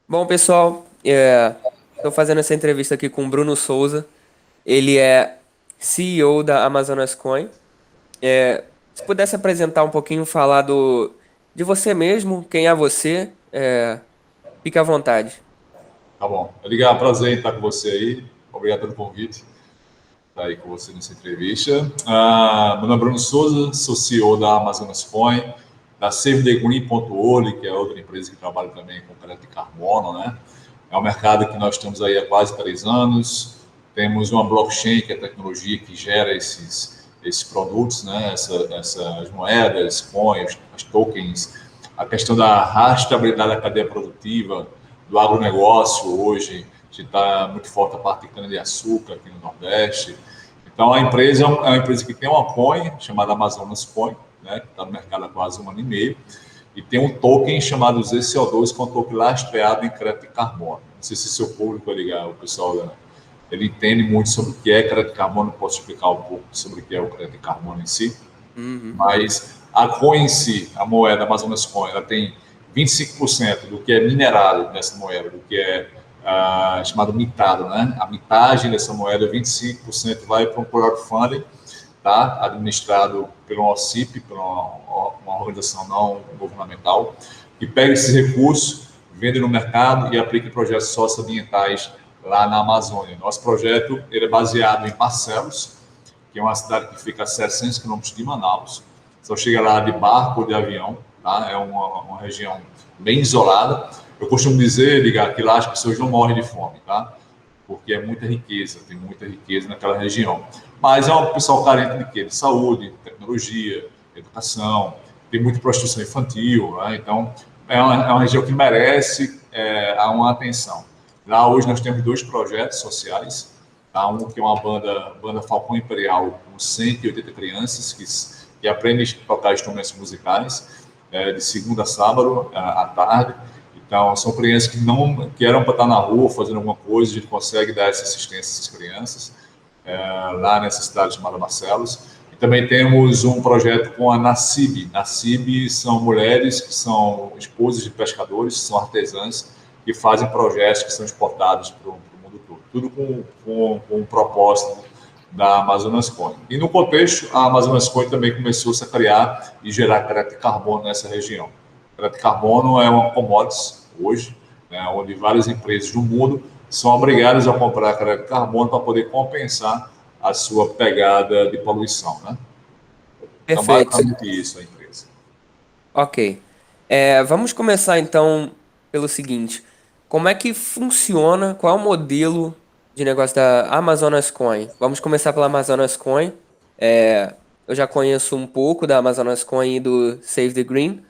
Bom, pessoal, estou fazendo essa entrevista aqui com o Bruno Souza. Ele é CEO da Amazonas Coin. Se pudesse apresentar um pouquinho, falar de você mesmo, quem é você, fique à vontade. Tá bom. Edgar, prazer em estar com você aí. Obrigado pelo convite. Estar aí com você nessa entrevista. Meu nome é Bruno Souza, sou CEO da Amazonas Coin, da SaveTheGreen.org, que é outra empresa que trabalha também com crédito de carbono, né? É um mercado que nós estamos aí há quase 3 anos. Temos uma blockchain, que é a tecnologia que gera esses produtos, né? Essas moedas, coins, as tokens, a questão da rastreabilidade da cadeia produtiva, do agronegócio hoje, que está muito forte a parte de cana-de-açúcar aqui no Nordeste. Então, a empresa é uma empresa que tem uma coin chamada Amazonas Coin, né, que está no mercado há quase 1 ano e meio, e tem um token chamado ZCO2, que é um token lastreado em crédito de carbono. Não sei se seu público vai ligar, o pessoal ele entende muito sobre o que é crédito de carbono, posso explicar um pouco sobre o que é o crédito de carbono em si, Uhum. mas a coin em si, a moeda Amazonas Coin, ela tem 25% do que é minerado nessa moeda, do que é chamado mitado, né? A mitagem dessa moeda, 25% vai para um crowdfunding, tá? Administrado pelo OCIP, por uma organização não governamental, que pega esses recursos, vende no mercado e aplica em projetos socioambientais lá na Amazônia. Nosso projeto ele é baseado em Barcelos, que é uma cidade que fica a 700 quilômetros de Manaus. Só chega lá de barco ou de avião, tá? É uma região bem isolada. Eu costumo dizer, ligar que lá as pessoas não morrem de fome, tá? Porque é muita riqueza, tem muita riqueza naquela região. Mas é um pessoal carente de quê? De saúde, tecnologia, educação, tem muita prostituição infantil, né? Então é uma região que merece uma atenção. Lá hoje nós temos dois projetos sociais, tá? Um que é uma banda Falcão Imperial, com 180 crianças que aprendem a tocar instrumentos musicais, de segunda a sábado à tarde. Então, são crianças que eram para estar na rua fazendo alguma coisa, a gente consegue dar essa assistência a essas crianças, lá nessa cidade chamada Barcelos. E também temos um projeto com a Nassib. Nassib são mulheres que são esposas de pescadores, são artesãs, que fazem projetos que são exportados para o mundo todo. Tudo com um propósito da Amazonas Coin. E no contexto, a Amazonas Coin também começou -se a criar e gerar crédito de carbono nessa região. O crédito de carbono é uma commodity hoje, né, onde várias empresas do mundo são obrigadas a comprar crédito de carbono para poder compensar a sua pegada de poluição, né? Então, Perfeito. basicamente isso a empresa. Ok. Vamos começar então pelo seguinte: como é que funciona? Qual é o modelo de negócio da Amazonas Coin? Vamos começar pela Amazonas Coin. Eu já conheço um pouco da Amazonas Coin e do Save the Green, Sim.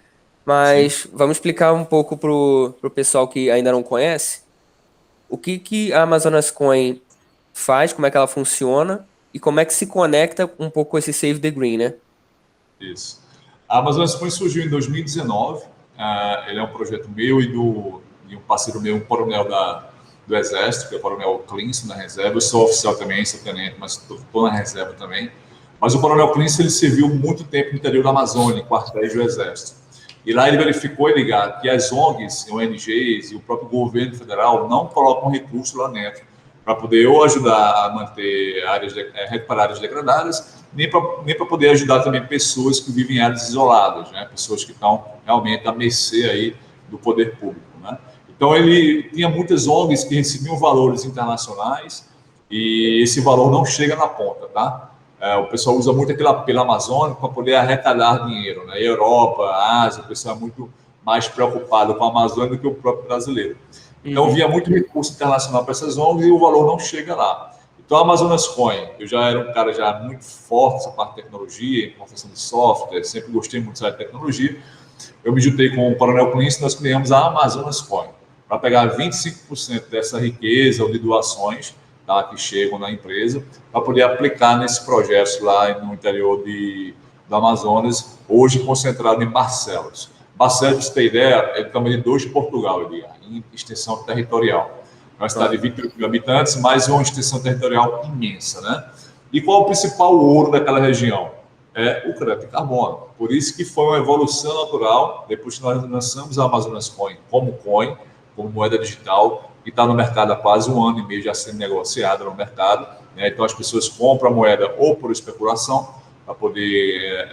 mas vamos explicar um pouco pro pessoal que ainda não conhece o que a Amazonas Coin faz, como é que ela funciona e como é que se conecta um pouco com esse Save the Green, né? Isso. A Amazonas Coin surgiu em 2019. Ele é um projeto meu e um parceiro meu, um coronel do Exército, que é o coronel Clinton, na reserva. Eu sou oficial também, sou tenente, mas estou na reserva também. Mas o coronel Clinton ele serviu muito tempo no interior da Amazônia, em quartéis do Exército. E lá ele verificou e ligado que as ONGs, ONGs e o próprio governo federal não colocam recursos lá dentro para poder ou ajudar a manter recuperar áreas degradadas, nem para poder ajudar também pessoas que vivem em áreas isoladas, né? Pessoas que estão realmente à mercê aí do poder público, né? Então ele tinha muitas ONGs que recebiam valores internacionais e esse valor não chega na ponta, tá? O pessoal usa muito aquele apelo amazônico para poder arrecadar dinheiro, né? Europa, Ásia, o pessoal é muito mais preocupado com a Amazônia do que o próprio brasileiro. Então, Uhum. via muito recurso internacional para essas ONGs e o valor não chega lá. Então, a Amazonas Coin, eu já era um cara já muito forte nessa parte de tecnologia, em confecção de software, sempre gostei muito dessa tecnologia. Eu me juntei com o Coronel Clínico e nós criamos a Amazonas Coin, para pegar 25% dessa riqueza ou de doações, tá, que chegam na empresa, para poder aplicar nesse projeto lá no interior do Amazonas, hoje concentrado em Barcelos. Barcelos, para você ter ideia, é do tamanho de 2 de Portugal, em extensão territorial. É uma cidade de Nossa. 28 mil habitantes, mas uma extensão territorial imensa, né? E qual é o principal ouro daquela região? É o crédito de carbono. Por isso que foi uma evolução natural, depois que nós lançamos a Amazonas Coin como coin, como moeda digital, e está no mercado há quase 1 ano e meio, já sendo negociada no mercado, né? Então, as pessoas compram a moeda ou por especulação, para poder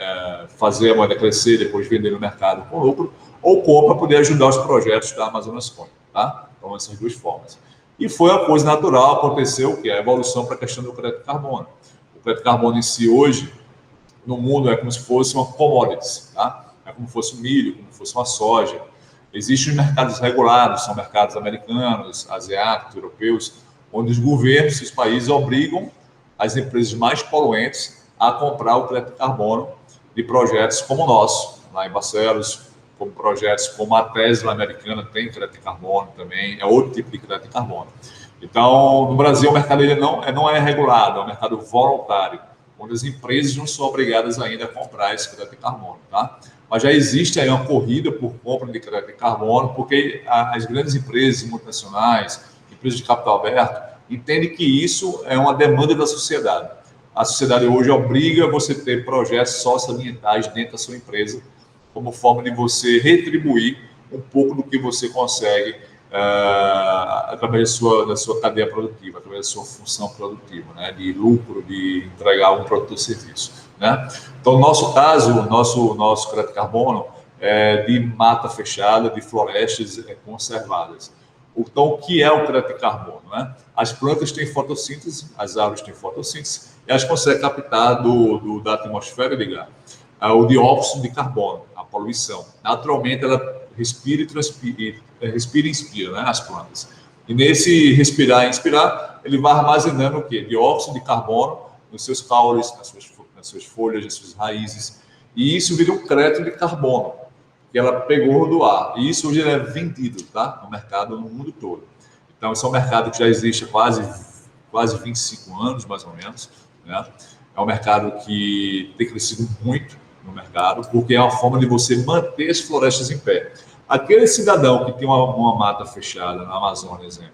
fazer a moeda crescer, depois vender no mercado com lucro, ou compra para poder ajudar os projetos da Amazonas Coin, tá? Então, essas duas formas. E foi uma coisa natural, aconteceu, que é a evolução para a questão do crédito carbono. O crédito carbono em si, hoje, no mundo, é como se fosse uma commodity, tá? É como se fosse o milho, como se fosse uma soja. Existem mercados regulados, são mercados americanos, asiáticos, europeus, onde os governos, os países obrigam as empresas mais poluentes a comprar o crédito carbono de projetos como o nosso, lá em Barcelos, como projetos como a Tesla americana tem crédito carbono também, é outro tipo de crédito carbono. Então, no Brasil, o mercado ele não é regulado, é um mercado voluntário, onde as empresas não são obrigadas ainda a comprar esse crédito carbono, tá? Mas já existe aí uma corrida por compra de crédito de carbono, porque as grandes empresas multinacionais, empresas de capital aberto, entendem que isso é uma demanda da sociedade. A sociedade hoje obriga você a ter projetos socioambientais dentro da sua empresa, como forma de você retribuir um pouco do que você consegue através da sua cadeia produtiva, através da sua função produtiva, né? De lucro, de entregar um produto ou serviço, né? Então, no nosso caso, nosso crédito carbono é de mata fechada, de florestas conservadas. Então, o que é o crédito carbono, né? As plantas têm fotossíntese, as árvores têm fotossíntese, e elas conseguem captar da atmosfera, ligar, o dióxido de carbono, a poluição. Naturalmente, ela respira e inspira, né, as plantas. E nesse respirar e inspirar, ele vai armazenando o quê? Dióxido de carbono nos seus caules, nas suas folhas, nas suas raízes. E isso vira um crédito de carbono, que ela pegou do ar. E isso hoje é vendido, tá? No mercado, no mundo todo. Então, esse é um mercado que já existe há quase 25 anos, mais ou menos, né? É um mercado que tem crescido muito no mercado, porque é uma forma de você manter as florestas em pé. Aquele cidadão que tem uma mata fechada na Amazônia, exemplo,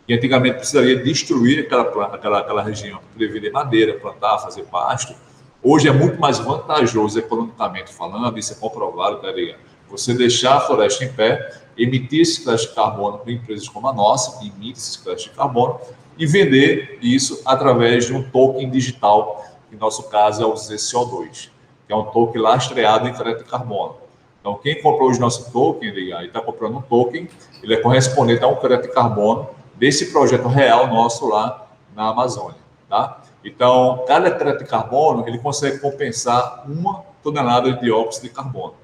que antigamente precisaria destruir aquela região para poder vender madeira, plantar, fazer pasto, hoje é muito mais vantajoso economicamente falando, isso é comprovado, tá ligado? Você deixar a floresta em pé, emitir esse crédito de carbono para empresas como a nossa, que emite esse crédito de carbono, e vender isso através de um token digital, que no nosso caso é o ZCO2, que é um token lastreado em crédito de carbono. Então, quem comprou hoje nosso token, e está comprando um token, ele é correspondente a um crédito de carbono desse projeto real nosso lá na Amazônia, tá? Então, cada crédito de carbono, ele consegue compensar 1 tonelada de dióxido de carbono.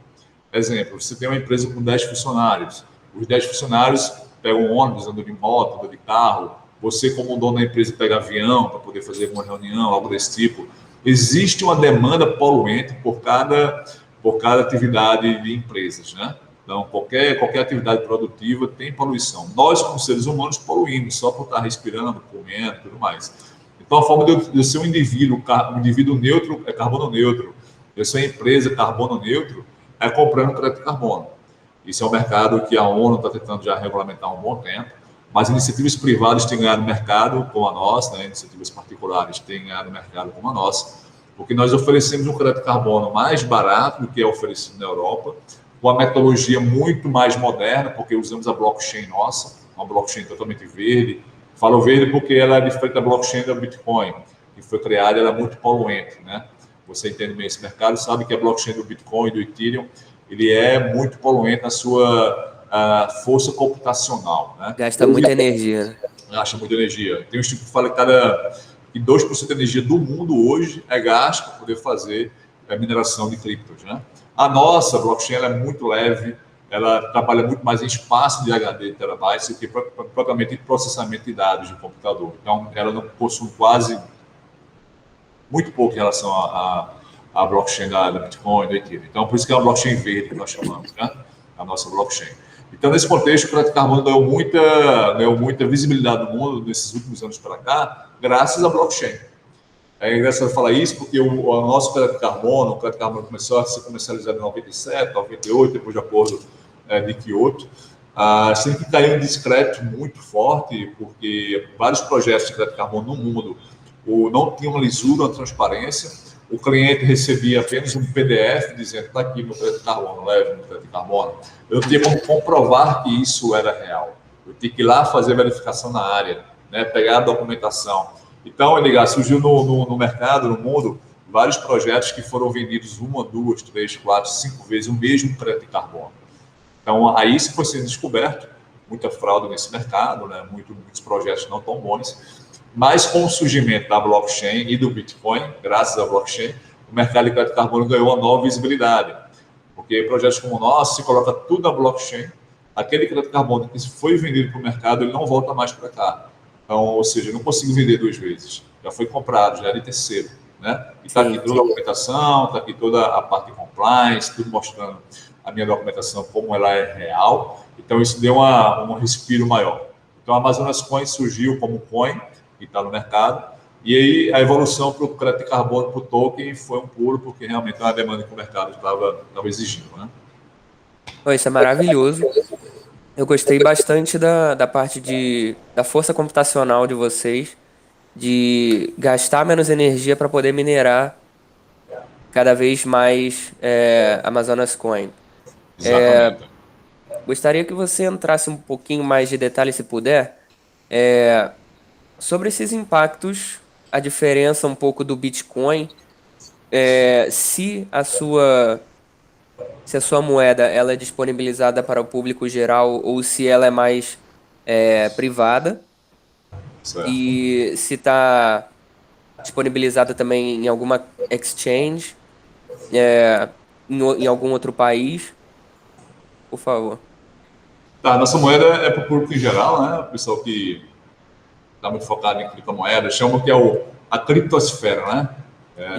Exemplo, você tem uma empresa com 10 funcionários, os 10 funcionários pegam um ônibus, andam de moto, andam de carro, você como dono da empresa pega avião para poder fazer uma reunião, algo desse tipo. Existe uma demanda poluente por cada atividade de empresas, né? Então, qualquer atividade produtiva tem poluição. Nós, como seres humanos, poluímos só por estar respirando, comendo e tudo mais. Então, a forma de eu ser um indivíduo neutro, é carbono neutro. Eu ser uma empresa carbono neutro, é comprando crédito de carbono. Isso é um mercado que a ONU está tentando já regulamentar há um bom tempo, mas iniciativas privadas têm ganhado mercado como a nossa, né? Iniciativas particulares têm ganhado mercado como a nossa, porque nós oferecemos um crédito de carbono mais barato do que é oferecido na Europa, com uma metodologia muito mais moderna, porque usamos a blockchain nossa, uma blockchain totalmente verde. Falo verde porque ela é diferente da blockchain do Bitcoin, que foi criada, ela é muito poluente, né? Você entende bem esse mercado, sabe que a blockchain do Bitcoin e do Ethereum, ele é muito poluente na sua força computacional, né? Gasta muita energia, né? Gasta muita energia. Tem um estudo que fala que 2% da energia do mundo hoje é gasto para poder fazer mineração de criptos, né? A nossa blockchain ela é muito leve, ela trabalha muito mais em espaço de HD de terabytes do que propriamente em processamento de dados de computador. Então, ela não possui muito pouco em relação à blockchain da Bitcoin, do Ethereum. Então, por isso que é uma blockchain verde que nós chamamos, né? A nossa blockchain. Então, nesse contexto, o crédito de carbono ganhou muita visibilidade no mundo nesses últimos anos para cá, graças à blockchain. É engraçado falar isso, porque o nosso crédito de carbono começou a ser comercializado em 97, 98, depois do acordo de Kyoto, sendo que caiu em discreto muito forte, porque vários projetos de crédito de carbono no mundo não tinham uma lisura, uma transparência. O cliente recebia apenas um PDF dizendo: está aqui meu crédito de carbono, leve meu crédito de carbono. Eu não tinha como comprovar que isso era real. Eu tinha que ir lá fazer a verificação na área, né? Pegar a documentação. Então, Edgar, surgiu no mercado, no mundo, vários projetos que foram vendidos uma, duas, três, quatro, cinco vezes o mesmo crédito de carbono. Então, aí isso foi sendo descoberto, muita fraude nesse mercado, né? Muitos projetos não tão bons, mas com o surgimento da blockchain e do Bitcoin, graças à blockchain, o mercado de crédito de carbono ganhou uma nova visibilidade, porque projetos como o nosso, se coloca tudo na blockchain, aquele crédito de carbono que foi vendido para o mercado, ele não volta mais para cá. Então, ou seja, eu não consigo vender duas vezes. Já foi comprado, já é de terceiro. Né? E está aqui Sim. toda a documentação, está aqui toda a parte de compliance, tudo mostrando a minha documentação como ela é real. Então, isso deu um respiro maior. Então, a Amazonas Coin surgiu como coin, que está no mercado, e aí a evolução para o crédito de carbono, para o token, foi um pulo, porque realmente é uma demanda que o mercado estava exigindo. Né? Pô, isso é maravilhoso. Eu gostei bastante da parte da força computacional de vocês, de gastar menos energia para poder minerar cada vez mais Amazonas Coin. Exatamente. Gostaria que você entrasse um pouquinho mais de detalhe, se puder, sobre esses impactos, a diferença um pouco do Bitcoin, se se a sua moeda ela é disponibilizada para o público geral ou se ela é mais privada Certo. e se está disponibilizada também em alguma exchange, em algum outro país, por favor. Tá, nossa moeda é para o público em geral, né? O pessoal que está muito focado em criptomoeda, chamam que é a criptosfera, né?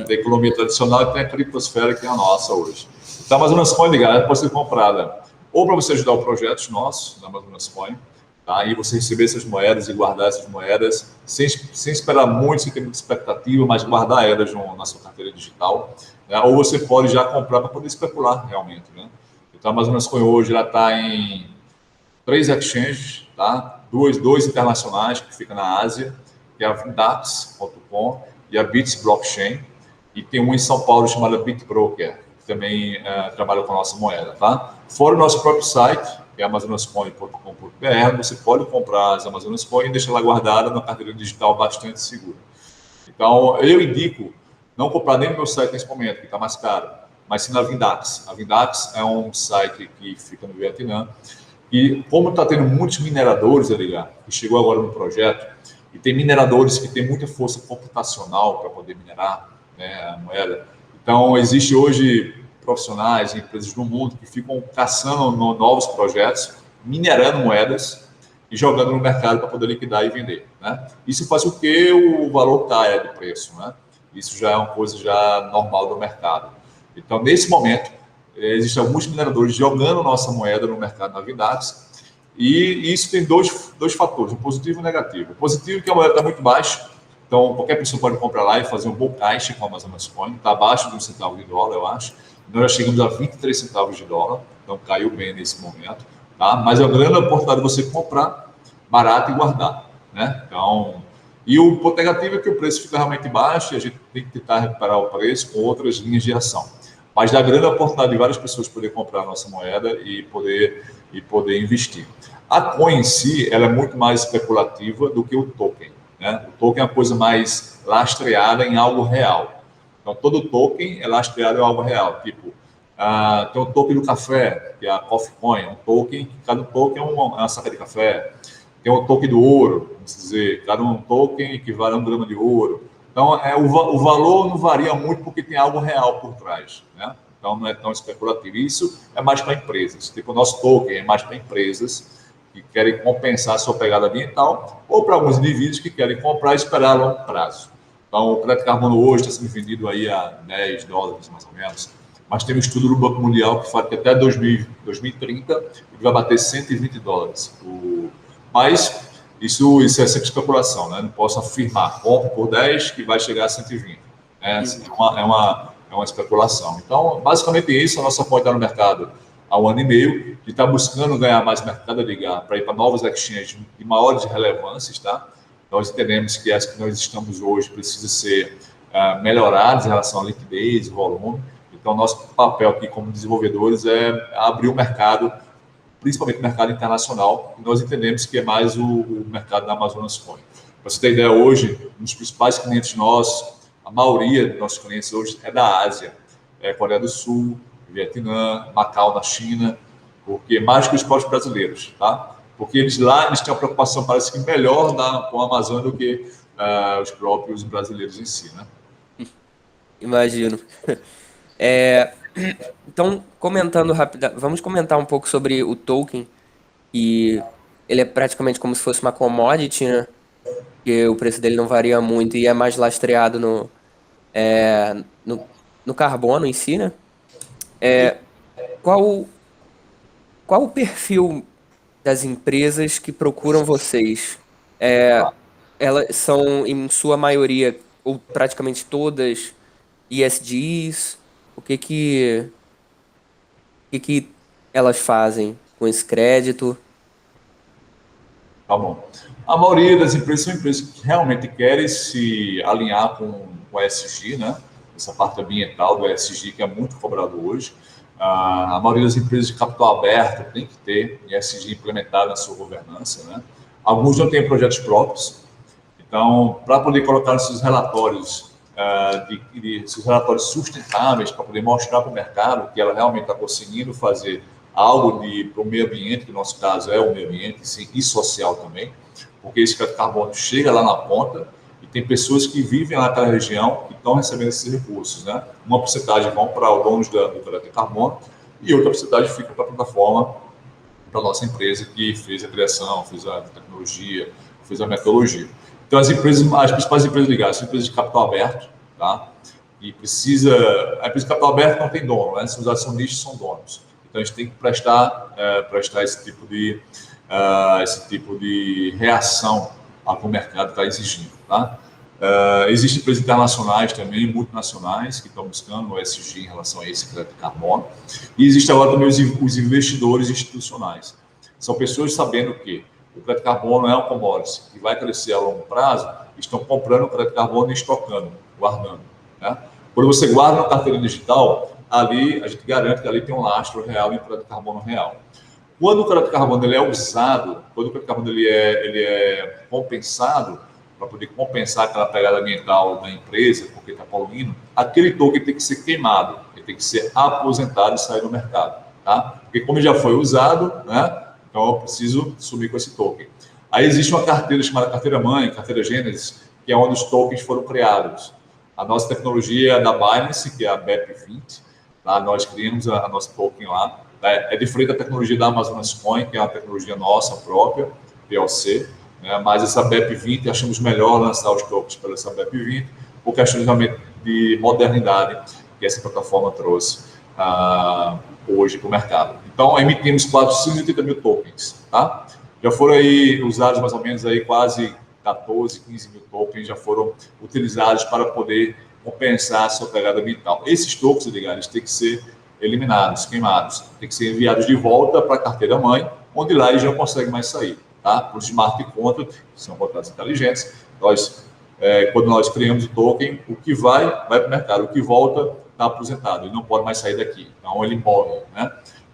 Tem a economia tradicional e tem a criptosfera que é a nossa hoje. Então, a Amazonas Coin, ligada, pode ser comprada ou para você ajudar o projeto nosso, da Amazonas Coin, tá? E você receber essas moedas e guardar essas moedas sem esperar muito, sem ter muita expectativa, mas guardar elas na sua carteira digital. Né? Ou você pode já comprar para poder especular realmente, né? Então, a Amazonas Coin hoje ela está em 3 exchanges, tá? Dois internacionais que ficam na Ásia, que é a Vindax.com e a Bits Blockchain, e tem um em São Paulo chamado BitBroker, que também trabalha com a nossa moeda, tá? Fora o nosso próprio site, que é amazonascoin.com.br, você pode comprar as Amazonas Coin e deixar lá guardada na carteira digital bastante segura. Então, eu indico não comprar nem no meu site nesse momento, que está mais caro, mas sim na Vindax. A Vindax é um site que fica no Vietnã, e como está tendo muitos mineradores, Edgar, que chegou agora no projeto, e tem mineradores que têm muita força computacional para poder minerar, né, a moeda. Então, existe hoje profissionais e empresas no mundo que ficam caçando novos projetos, minerando moedas e jogando no mercado para poder liquidar e vender. Né? Isso faz com que o valor caia de preço. Né? Isso já é uma coisa já normal do mercado. Então, nesse momento, existem alguns mineradores jogando nossa moeda no mercado na Vindax, e isso tem dois fatores, um positivo e um negativo. O positivo é que a moeda está muito baixa, então qualquer pessoa pode comprar lá e fazer um bom caixa com a Amazonas Coin, está abaixo de US$ 1 eu acho. Nós já chegamos a 23 centavos de dólar, então caiu bem nesse momento, tá? Mas é uma grande oportunidade de você comprar barato e guardar, né? Então, e o ponto negativo é que o preço fica realmente baixo e a gente tem que tentar recuperar o preço com outras linhas de ação. Mas dá grande oportunidade de várias pessoas poder comprar a nossa moeda e poder investir. A coin em si, ela é muito mais especulativa do que o token. Né? O token é uma coisa mais lastreada em algo real. Então, todo token é lastreado em algo real. Tipo, tem o token do café, que é a Coffee Coin, um token, cada token é uma saca de café. Tem o token do ouro, vamos dizer, cada um token equivale a 1 grama de ouro. Então, o valor não varia muito porque tem algo real por trás, né? Então, não é tão especulativo. Isso é mais para empresas. Tipo, o nosso token é mais para empresas que querem compensar a sua pegada ambiental ou para alguns indivíduos que querem comprar e esperar a longo prazo. Então, o crédito de carbono hoje está sendo vendido aí a US$ 10, mais ou menos. Mas tem um estudo do Banco Mundial que fala que até 2030 ele vai bater US$ 120. Mas isso é sempre especulação, né? Não posso afirmar, compro por 10 que vai chegar a 120. Né? É uma especulação. Então, basicamente isso, a nossa conta está no mercado há 1 ano e meio, e está buscando ganhar mais mercado a ligar para ir para novas exchanges de maiores relevâncias, tá? Nós entendemos que as que nós estamos hoje precisam ser melhoradas em relação à liquidez, volume. Então, nosso papel aqui como desenvolvedores é abrir o mercado principalmente o mercado internacional, e nós entendemos que é mais o mercado da Amazonas Coin. Para você ter ideia, hoje, um dos principais clientes nossos, a maioria dos nossos clientes hoje é da Ásia, Coreia do Sul, Vietnã, Macau, na China, porque mais que os próprios brasileiros, tá? Porque eles lá eles têm uma preocupação, parece que melhor com a Amazônia do que os próprios brasileiros em si, né? Imagino. É, então, comentando rápido, vamos comentar um pouco sobre o token, que ele é praticamente como se fosse uma commodity, né? Que o preço dele não varia muito e é mais lastreado é, no, no carbono em si, né? Qual, qual o perfil das empresas que procuram vocês? Elas são, em sua maioria, ou praticamente todas, ESGs? O que que elas fazem com esse crédito? Tá bom. A maioria das empresas são empresas que realmente querem se alinhar com o ESG, né? Essa parte ambiental do ESG que é muito cobrado hoje. A maioria das empresas de capital aberto tem que ter ESG implementado na sua governança, né? Alguns não têm projetos próprios, então, para poder colocar esses relatórios, esses relatórios sustentáveis, para poder mostrar para o mercado que ela realmente está conseguindo fazer algo para o meio ambiente, que no nosso caso é o meio ambiente, sim, e social também, porque esse crédito de carbono chega lá na ponta e tem pessoas que vivem lá naquela região que estão recebendo esses recursos, né? Uma porcentagem vão para os donos do crédito de carbono e outra porcentagem fica para a plataforma, para a nossa empresa que fez a criação, fez a tecnologia, fez a metodologia. Então, as principais empresas ligadas são empresas de capital aberto, tá? E a empresa de capital aberto não tem dono, né? Os acionistas são donos. Então, a gente tem que prestar esse tipo de reação ao que o mercado está exigindo, tá? Existem empresas internacionais também, multinacionais, que estão buscando o ESG em relação a esse crédito de carbono. E existe agora também os investidores institucionais. São pessoas sabendo que o crédito de carbono é um commodity que vai crescer a longo prazo, estão comprando o crédito de carbono e estocando, guardando, né? Quando você guarda na carteira digital, ali a gente garante que ali tem um lastro real em crédito de carbono real. Quando o crédito de carbono ele é usado, quando o crédito de carbono ele é compensado, para poder compensar aquela pegada ambiental da empresa, porque está poluindo, aquele token tem que ser queimado, ele tem que ser aposentado e sair do mercado, tá? Porque como já foi usado, né? Então eu preciso sumir com esse token. Aí existe uma carteira chamada carteira mãe, carteira Gênesis, que é onde os tokens foram criados. A nossa tecnologia é da Binance, que é a BEP20, tá? Nós criamos a nossa token lá. É diferente da tecnologia da Amazonas Coin, que é uma tecnologia nossa própria, PLC, né? Mas essa BEP20, achamos melhor lançar os tokens pela essa BEP20, por questões realmente de modernidade que essa plataforma trouxe hoje para o mercado. Então, emitimos 480 mil tokens, tá? Já foram aí usados mais ou menos aí quase 14, 15 mil tokens já foram utilizados para poder compensar a sua pegada ambiental. Esses tokens, eles têm que ser eliminados, queimados, têm que ser enviados de volta para a carteira mãe, onde lá eles não conseguem mais sair, tá? Por smart contract, que são contratos inteligentes, quando nós criamos o token, o que vai para o mercado, o que volta está aposentado, ele não pode mais sair daqui, então ele morre, né?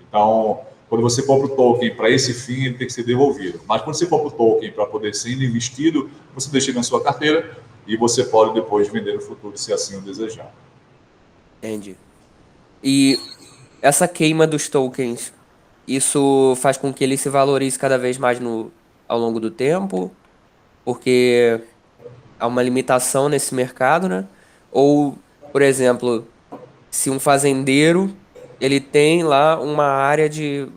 Então, quando você compra o token para esse fim, ele tem que ser devolvido. Mas quando você compra o token para poder ser investido, você deixa ele na sua carteira e você pode depois vender no futuro, se assim o desejar. Entendi. E essa queima dos tokens, isso faz com que ele se valorize cada vez mais ao longo do tempo, porque há uma limitação nesse mercado, né? Ou, por exemplo, se um fazendeiro ele tem lá uma área de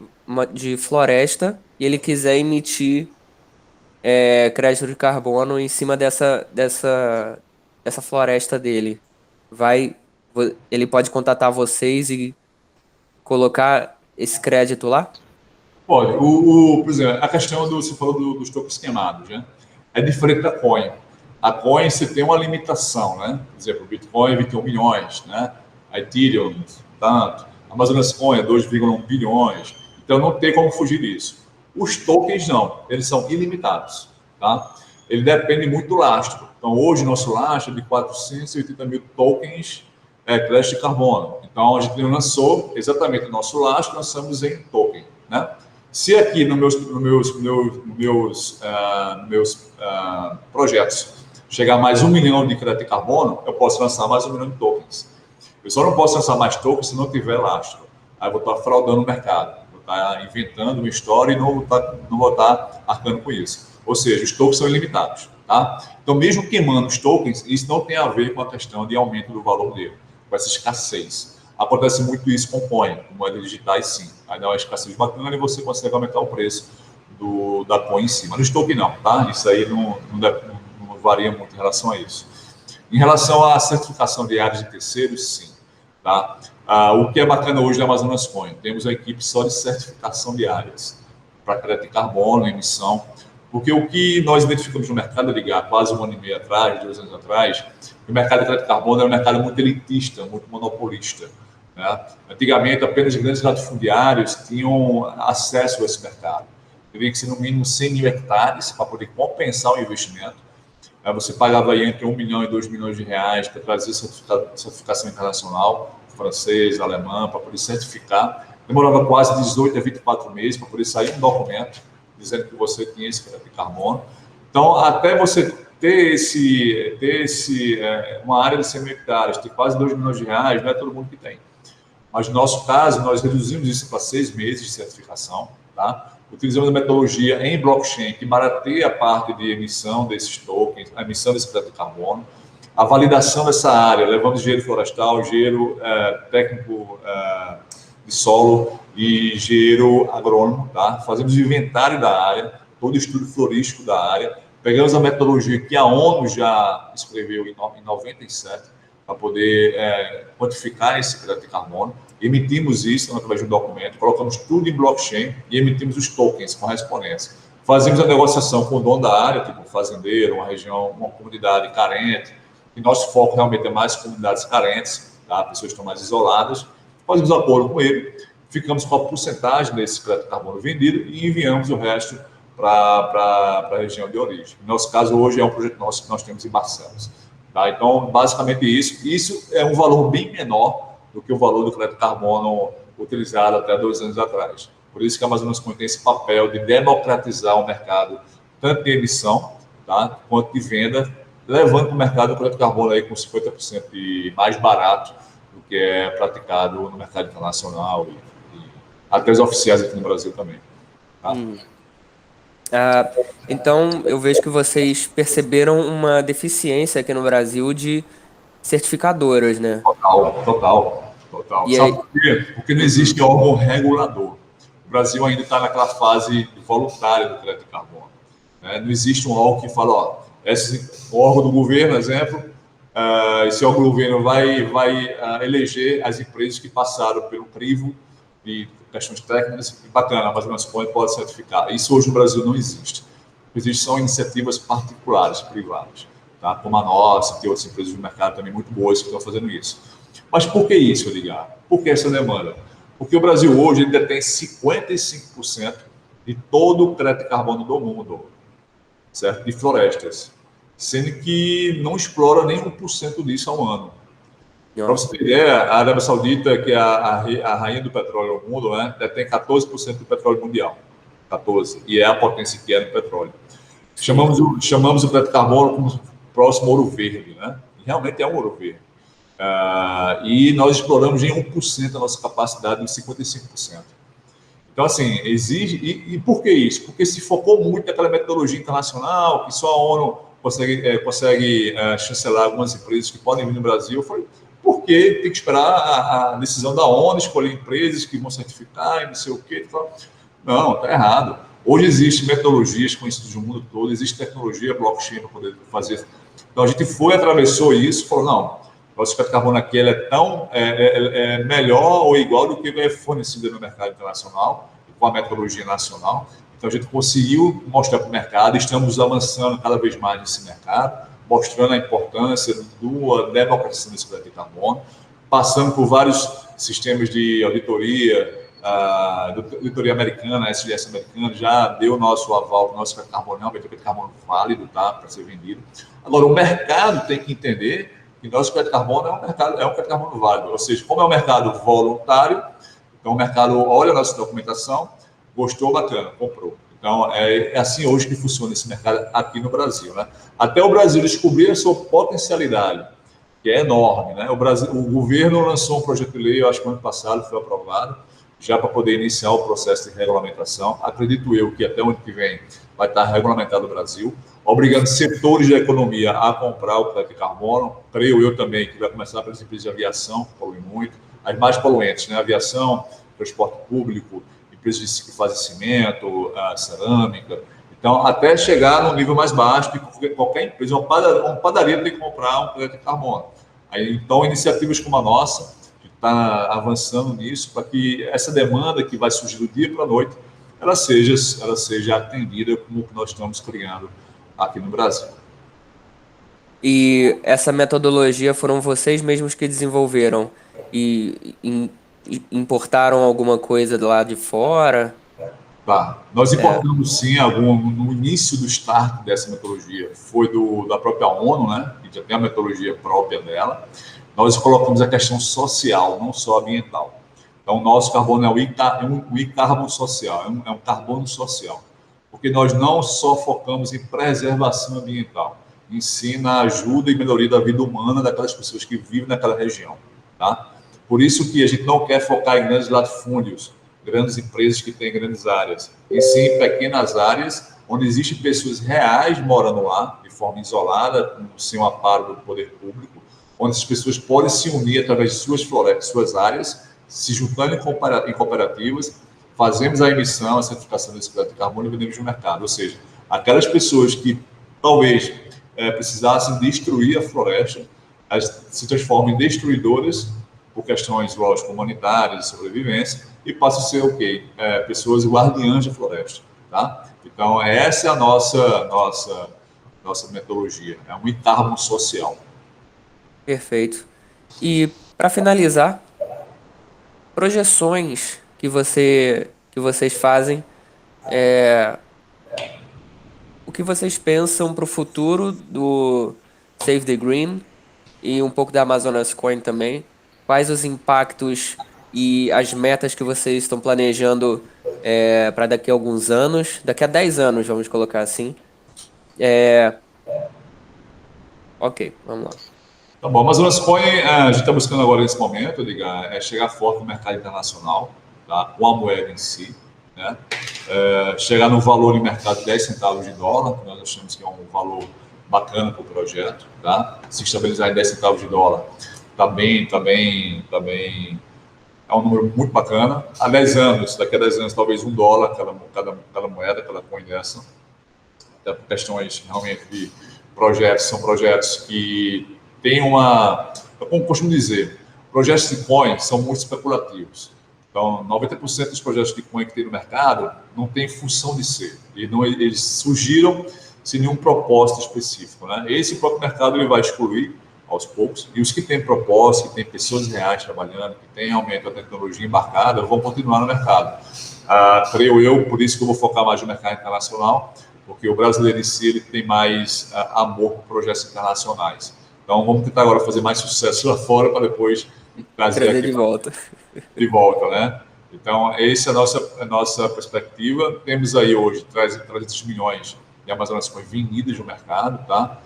floresta e ele quiser emitir crédito de carbono em cima dessa floresta dele, ele pode contatar vocês e colocar esse crédito lá? Pode. Por exemplo, a questão você falou dos tokens queimados, né? É diferente da coin. A coin você tem uma limitação, né? Por exemplo, o Bitcoin é 21 milhões, né? A Ethereum, tanto. A Amazonas Coin é 2,1 bilhões. Então não tem como fugir disso. Os tokens não, eles são ilimitados, tá? Ele depende muito do lastro. Então hoje nosso lastro é de 480 mil tokens crédito de carbono. Então a gente lançou exatamente o nosso lastro, lançamos em token, né? Se aqui nos meus projetos chegar mais 1 milhão de crédito de carbono, eu posso lançar mais 1 milhão de tokens. Eu só não posso lançar mais tokens se não tiver lastro. Aí eu vou estar fraudando o mercado, vou estar inventando uma história e não vou estar arcando com isso. Ou seja, os tokens são ilimitados. Tá? Então, mesmo queimando os tokens, isso não tem a ver com a questão de aumento do valor dele, com essa escassez. Acontece muito isso com coin, com moedas digitais, sim. Aí dá uma escassez bacana e você consegue aumentar o preço da coin em cima. No token não, tá? Isso aí não varia muito em relação a isso. Em relação à certificação de áreas de terceiros, sim. Tá? O que é bacana hoje na Amazonas Coin, temos uma equipe só de certificação de áreas para crédito de carbono, emissão, porque o que nós identificamos no mercado ligar quase 1 ano e meio atrás, 2 anos atrás, o mercado de crédito de carbono é um mercado muito elitista, muito monopolista. Né? Antigamente, apenas grandes latifundiários tinham acesso a esse mercado. Teria que ser no mínimo 100 mil hectares para poder compensar o investimento. Você pagava aí entre 1 milhão e 2 milhões de reais para trazer certificação internacional, francês, alemã, para poder certificar. Demorava quase 18 a 24 meses para poder sair um documento dizendo que você tinha esse crédito de carbono. Então, até você ter uma área de 100 mil hectares, ter quase 2 milhões de reais, não é todo mundo que tem. Mas no nosso caso, nós reduzimos isso para 6 meses de certificação, tá? Utilizamos a metodologia em blockchain, que barateia a parte de emissão desses tokens, a emissão desse crédito de carbono, a validação dessa área, levando engenheiro florestal, engenheiro técnico de solo e engenheiro agrônomo, tá? Fazemos o inventário da área, todo o estudo florístico da área, pegamos a metodologia que a ONU já escreveu em 97 para poder quantificar esse crédito de carbono, emitimos isso através de um documento, colocamos tudo em blockchain e emitimos os tokens com correspondência. Fazemos a negociação com o dono da área, tipo um fazendeiro, uma região, uma comunidade carente, e nosso foco realmente é mais comunidades carentes, tá? Pessoas que estão mais isoladas. Fazemos acordo com ele, ficamos com a porcentagem desse crédito de carbono vendido e enviamos o resto para a região de origem. No nosso caso, hoje é um projeto nosso que nós temos em Barcelos. Tá? Então, basicamente isso. Isso é um valor bem menor do que o valor do crédito de carbono utilizado até 2 anos atrás. Por isso que a Amazonas Coin tem esse papel de democratizar o mercado, tanto de emissão, tá? Quanto de venda, levando para o mercado o crédito de carbono aí com 50% mais barato do que é praticado no mercado internacional e até os oficiais aqui no Brasil também. Tá? Então, eu vejo que vocês perceberam uma deficiência aqui no Brasil de certificadoras, né? Total. E Sabe aí, por quê? Porque não existe órgão regulador. O Brasil ainda está naquela fase voluntária do crédito de carbono. Né? Não existe um órgão que fala, ó, o órgão do governo, exemplo, esse órgão do governo vai eleger as empresas que passaram pelo crivo de questões técnicas, bacana, mas o nosso Coin pode certificar. Isso hoje no Brasil não existe. Existem são iniciativas particulares, privadas, tá? Como a nossa, tem outras empresas do mercado também muito boas que estão fazendo isso. Mas por que isso, Edgar? Por que essa demanda? Porque o Brasil hoje ele detém 55% de todo o crédito de carbono do mundo, certo? De florestas, sendo que não explora nem 1% disso ao ano. Para você ter ideia, a Arábia Saudita, que é a rainha do petróleo no mundo, né, detém 14% do petróleo mundial. 14%. E é a potência que é no petróleo. Chamamos o crédito de carbono como próximo ouro verde, né? E realmente é um ouro verde. E nós exploramos em 1% da nossa capacidade, em 55%. Então, assim, exige... E por que isso? Porque se focou muito naquela metodologia internacional, que só a ONU consegue chancelar algumas empresas que podem vir no Brasil. Eu falei, porque tem que esperar a decisão da ONU, escolher empresas que vão certificar e não sei o quê. Não, está errado. Hoje existem metodologias conhecidas do mundo todo, existe tecnologia blockchain para poder fazer. Então, a gente atravessou isso e falou, não, nosso crédito de carbono aqui ele é melhor ou igual do que é fornecido no mercado internacional, com a metodologia nacional. Então, a gente conseguiu mostrar para o mercado, estamos avançando cada vez mais nesse mercado, mostrando a importância da democratização desse crédito de carbono, passando por vários sistemas de auditoria, a auditoria americana, a SDS americana, já deu o nosso aval para o nosso crédito de carbono, realmente é um crédito de carbono válido, tá, para ser vendido. Agora, o mercado tem que entender que nosso crédito de carbono é um crédito de carbono válido, ou seja, como é um mercado voluntário, então o mercado olha a nossa documentação, gostou, bacana, comprou. Então, é assim hoje que funciona esse mercado aqui no Brasil, né? Até o Brasil descobrir a sua potencialidade, que é enorme, né? O governo lançou um projeto de lei, eu acho que no ano passado foi aprovado, já para poder iniciar o processo de regulamentação. Acredito eu que até o ano que vem vai estar regulamentado o Brasil, obrigando setores da economia a comprar o crédito de carbono. Creio eu também que vai começar pelas empresas de aviação, que poluem muito, as mais poluentes, né? Aviação, transporte público, empresas que fazem cimento, cerâmica. Então, até chegar no nível mais baixo, que qualquer empresa, uma padaria tem que comprar um crédito de carbono. Aí, então, iniciativas como a nossa, que está avançando nisso, para que essa demanda que vai surgir do dia para a noite, ela seja atendida como o que nós estamos criando aqui no Brasil. E essa metodologia foram vocês mesmos que desenvolveram e importaram alguma coisa lá de fora? Tá. Nós É, importamos sim no início do start dessa metodologia, foi da própria ONU, né, que já tem a metodologia própria dela. Nós colocamos a questão social, não só ambiental. Então, o nosso carbono é um e-carbono social, é um carbono social, porque nós não só focamos em preservação ambiental, em si na ajuda e melhoria da vida humana daquelas pessoas que vivem naquela região, tá? Por isso que a gente não quer focar em grandes latifúndios, grandes empresas que têm grandes áreas, e sim em pequenas áreas onde existem pessoas reais morando lá, de forma isolada, sem o amparo do poder público, onde as pessoas podem se unir através de suas florestas, suas áreas, se juntando em cooperativas, fazemos a emissão, a certificação desse crédito de carbono e vendemos no mercado. Ou seja, aquelas pessoas que talvez precisassem destruir a floresta, elas se transformam em destruidoras por questões, lógico, humanitárias, de sobrevivência, e passam a ser o quê? Pessoas guardiãs da floresta, tá? Então, essa é a nossa metodologia, é um encargo social. perfeito. E para finalizar, projeções que vocês fazem, o que vocês pensam para o futuro do Save the Green e um pouco da Amazonas Coin também? Quais os impactos e as metas que vocês estão planejando para daqui a alguns anos? Daqui a 10 anos, vamos colocar assim. Ok, vamos lá. Tá bom, mas o nosso Coin, a gente está buscando agora nesse momento, Edgar, é chegar forte no mercado internacional, tá? Com a moeda em si, né? Chegar no valor de mercado de 10 centavos de dólar, que nós achamos que é um valor bacana para o projeto, tá? Se estabilizar em 10 centavos de dólar, tá bem, é um número muito bacana. Há 10 anos, daqui a 10 anos, talvez $1 cada moeda, cada coin dessa, até por questões realmente de projetos, são projetos que têm como costumo dizer, projetos de coin são muito especulativos. Então, 90% dos projetos de coin que tem no mercado não tem função de ser. Eles surgiram sem nenhum propósito específico, né? Esse próprio mercado ele vai excluir aos poucos, e os que têm propósito, que têm pessoas reais trabalhando, que têm realmente a tecnologia embarcada, vão continuar no mercado. Creio eu, por isso que eu vou focar mais no mercado internacional, porque o brasileiro em si ele tem mais amor por projetos internacionais. Então, vamos tentar agora fazer mais sucesso lá fora para depois trazer Trazer aqui de volta. de volta, né? Então, essa é a nossa perspectiva. Temos aí hoje 300 milhões de Amazonas Coin vendidas no mercado, tá?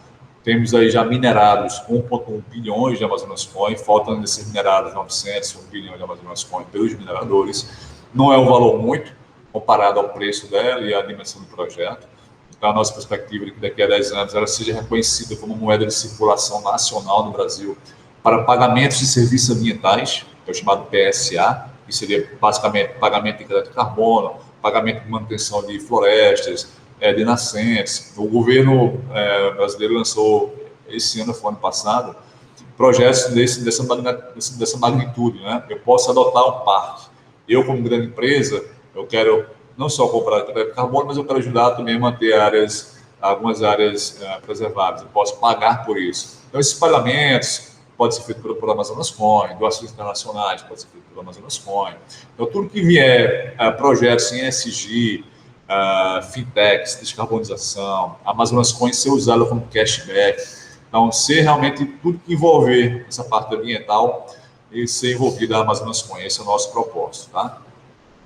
Temos aí já minerados 1,1 bilhões de Amazonas Coin, faltam desses minerados 900, 1 bilhão de Amazonas Coin pelos mineradores. Não é um valor muito comparado ao preço dela e à dimensão do projeto. Então, a nossa perspectiva é que daqui a 10 anos ela seja reconhecida como moeda de circulação nacional no Brasil para pagamentos de serviços ambientais, que é o chamado PSA, que seria basicamente pagamento de crédito de carbono, pagamento de manutenção de florestas, de nascentes. O governo brasileiro lançou esse ano, foi ano passado, projetos dessa magnitude, né? Eu posso adotar um parque. Eu, como grande empresa, eu quero não só comprar crédito de carbono, mas eu quero ajudar também a manter algumas áreas preservadas. Eu posso pagar por isso. Então, esses pagamentos pode ser feito pelo Amazonas Coin, doações internacionais pode ser feito pelo Amazonas Coin. Então, tudo que vier projetos em ESG, fintechs, descarbonização, Amazonas Coin ser usado como cashback. Então, ser realmente tudo que envolver essa parte ambiental e ser envolvida a Amazonas Coin. Esse é o nosso propósito, tá?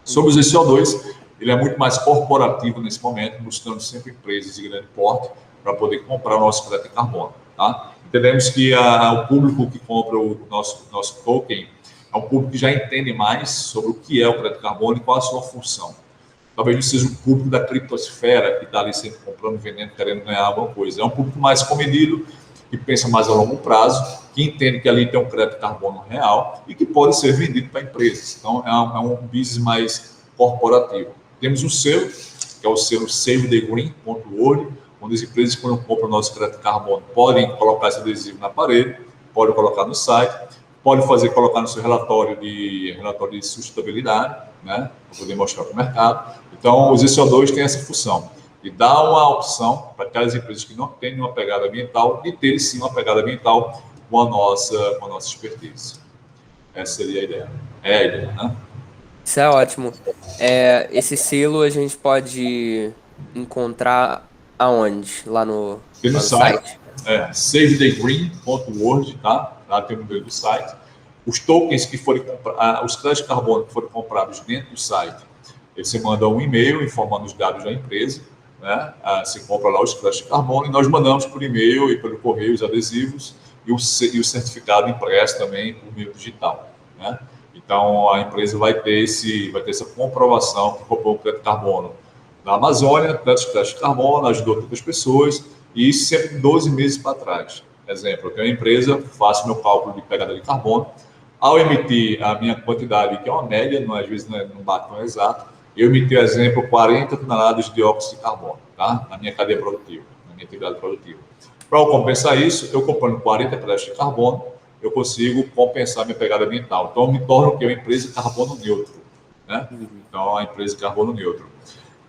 Sobre os CO2, ele é muito mais corporativo nesse momento, buscando sempre empresas de grande porte para poder comprar o nosso crédito de carbono. Tá? Entendemos que o público que compra o nosso token é um público que já entende mais sobre o que é o crédito de carbono e qual a sua função. Talvez não seja um público da criptosfera que está ali sempre comprando, vendendo, querendo ganhar alguma coisa. É um público mais comedido, que pensa mais a longo prazo, que entende que ali tem um crédito de carbono real e que pode ser vendido para empresas. Então, é um business mais corporativo. Temos um selo, que é o selo SaveTheGreen.org, onde as empresas, quando compram o nosso crédito de carbono, podem colocar esse adesivo na parede, podem colocar no site, podem colocar no seu relatório de sustentabilidade, né, para poder mostrar para o mercado. Então, os ECO2 têm essa função de dar uma opção para aquelas empresas que não têm uma pegada ambiental e ter sim uma pegada ambiental com a nossa expertise. Essa seria a ideia. É a ideia, né? Isso é ótimo. Esse selo a gente pode encontrar aonde? Tem no Lá no site, site? savethegreen.org, tá? Lá tem o número do site. Os tokens que forem os créditos de carbono que forem comprados dentro do site, você manda um e-mail informando os dados da empresa, né? Você compra lá os créditos de carbono e nós mandamos por e-mail e pelo correio os adesivos e o certificado impresso também por meio digital, né? Então a empresa vai ter essa comprovação que comprou o crédito de carbono na Amazônia, crédito de carbono, ajudou tantas pessoas, e isso sempre 12 meses para trás. Exemplo, eu tenho uma empresa, faço meu cálculo de pegada de carbono, ao emitir a minha quantidade, que é uma média, não, às vezes não bate no exato, eu emiti, exemplo, 40 toneladas de dióxido de carbono, tá? Na minha cadeia produtiva, na minha atividade produtiva. Para eu compensar isso, eu comprando 40 créditos de carbono, eu consigo compensar minha pegada ambiental. Então, eu me torno que é uma empresa de carbono neutro, né? Uhum. Então, a empresa de carbono neutro,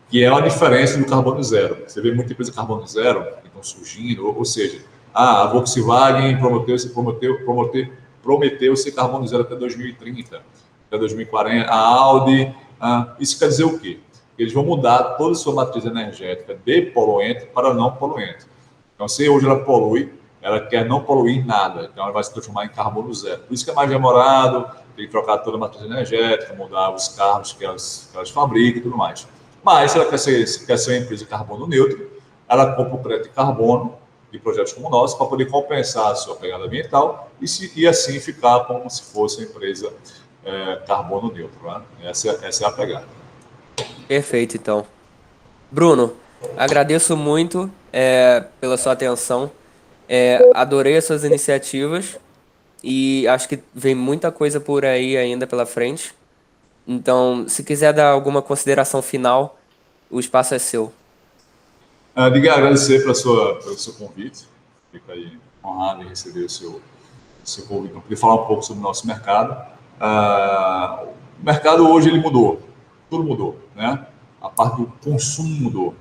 que é uma diferença do carbono zero. Você vê muita empresa de carbono zero que estão surgindo, ou seja, a Volkswagen prometeu ser carbono zero até 2030, até 2040. A Audi, isso quer dizer o quê? Eles vão mudar toda a sua matriz energética de poluente para não poluente. Então, se hoje ela polui, ela quer não poluir nada, então ela vai se transformar em carbono zero. Por isso que é mais demorado, tem que trocar toda a matriz energética, mudar os carros que elas fabricam e tudo mais. Mas se ela quer ser uma empresa de carbono neutro, ela compra o crédito de carbono de projetos como o nosso para poder compensar a sua pegada ambiental e assim ficar como se fosse uma empresa carbono neutro. Né? Essa é a pegada. Perfeito, então. Bruno, agradeço muito pela sua atenção. Adorei as suas iniciativas e acho que vem muita coisa por aí ainda pela frente. Então, se quiser dar alguma consideração final, o espaço é seu. Diga agradecer pelo seu convite. Fico aí honrado em receber o seu convite para poder falar um pouco sobre o nosso mercado. O mercado hoje ele mudou, tudo mudou, né? A parte do consumo mudou.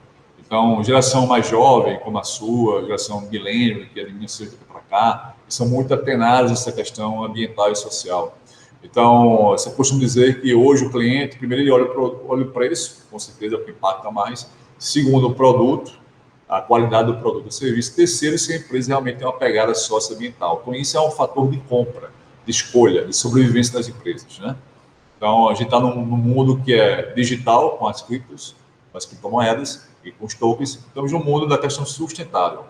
Então, geração mais jovem, como a sua, geração milênio, que é de 1980 para cá, são muito atenados nessa questão ambiental e social. Então, você costuma dizer que hoje o cliente, primeiro, ele olha o preço, com certeza é o que impacta mais. Segundo, o produto, a qualidade do produto ou serviço. Terceiro, se a empresa realmente tem uma pegada socioambiental. Então, isso é um fator de compra, de escolha, de sobrevivência das empresas, né? Então, a gente está num mundo que é digital, com com as criptomoedas e com os tokens. Estamos no mundo da questão sustentável.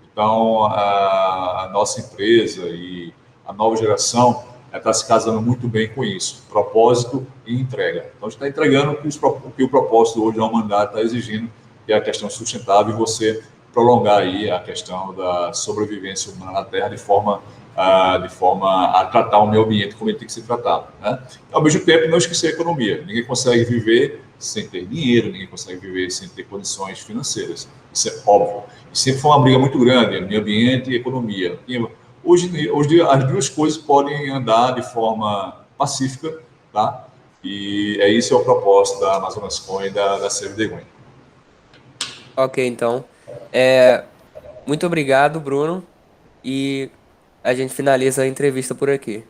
Então, a nossa empresa e a nova geração está se casando muito bem com isso, propósito e entrega. Então, a gente está entregando o que o propósito hoje da humanidade está exigindo, que é a questão sustentável, e você prolongar aí a questão da sobrevivência humana na Terra de forma a tratar o meio ambiente como ele tem que ser tratado. Né? Ao mesmo tempo, não esquecer a economia. Ninguém consegue viver sem ter dinheiro, ninguém consegue viver sem ter condições financeiras. Isso é óbvio. E sempre foi uma briga muito grande, meio ambiente e economia. Hoje as duas coisas podem andar de forma pacífica, tá? E esse é o propósito da Amazonas Coin e da Save the Green. Ok, então. É, Muito obrigado, Bruno. E a gente finaliza a entrevista por aqui.